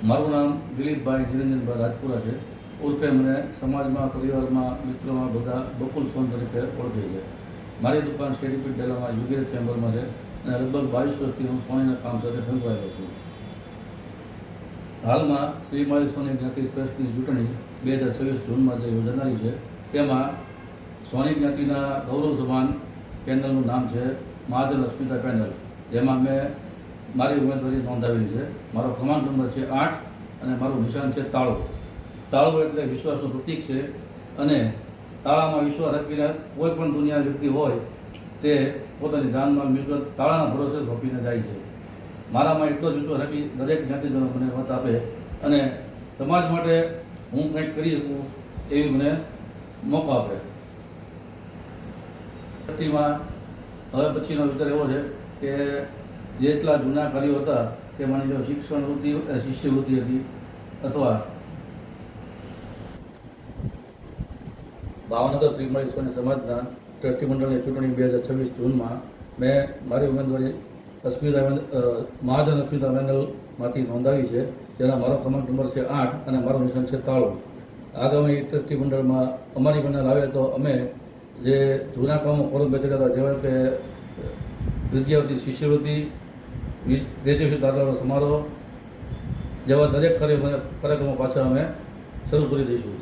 મારું નામ દિલીપભાઈ નિરંજનભાઈ રાજપુરા છે. ઉર્ફે મને સમાજમાં, પરિવારમાં, મિત્રોમાં બધા બકુલ સોન તરીકે ઓળખે છે. મારી દુકાન શેરીપીટ ડેલામાં યુગેર ચેમ્બરમાં છે અને લગભગ 22 વર્ષથી હું સોનીના કામ સાથે સંકળાયેલો છું. હાલમાં શ્રી માળી સોની જ્ઞાતિ ટ્રસ્ટની ચૂંટણી 2026 જૂનમાં જે યોજાનારી છે તેમાં સોની જ્ઞાતિના ગૌરવ સમાન પેનલનું નામ છે મહાજન અસ્મિતા પેનલ, જેમાં મેં મારી ઉમેદવારી નોંધાવેલી છે. મારો ક્રમાંક નંબર છે 8 અને મારું નિશાન છે તાળો. તાળો એટલે વિશ્વાસનું પ્રતીક છે અને તાળામાં વિશ્વાસ રાખીને કોઈ પણ દુનિયા વ્યક્તિ હોય તે પોતાની જાનમાં મિલકત તાળાના ભરોસે સોંપીને જાય છે. મારામાં એટલો જ વિશ્વાસ રાખી દરેક જ્ઞાતિજનો મને મત આપે અને સમાજ માટે હું કંઈક કરી શકું એવી મને મોકો આપે. હવે પછીનો વિચાર એવો છે કે જેટલા જૂના કાર્યો હતા તે માની લો શિક્ષણ વૃત્તિ, શિષ્યવૃત્તિ હતી અથવા ભાવનગર શ્રી માળી સોની સમાજના ટ્રસ્ટી મંડળની ચૂંટણી 2026 જૂનમાં મેં મારી ઉમેદવારી મહાજન અસ્મિતા પેનલમાંથી નોંધાવી છે, જેના મારો ક્રમાંક નંબર છે 8 અને મારું નિશાન છે તાળો. આગામી ટ્રસ્ટી મંડળમાં અમારી પેનલ આવે તો અમે જે જૂના કામો ફોરમ બેઠેલા હતા, જેવા કે વિદ્યાવૃત્તિ, શિષ્યવૃત્તિ, ગ્રેજ્યુએશન દાખલાનો સમારોહ જેવા દરેક કાર્યક્રમો પાછા અમે શરૂ કરી દઈશું.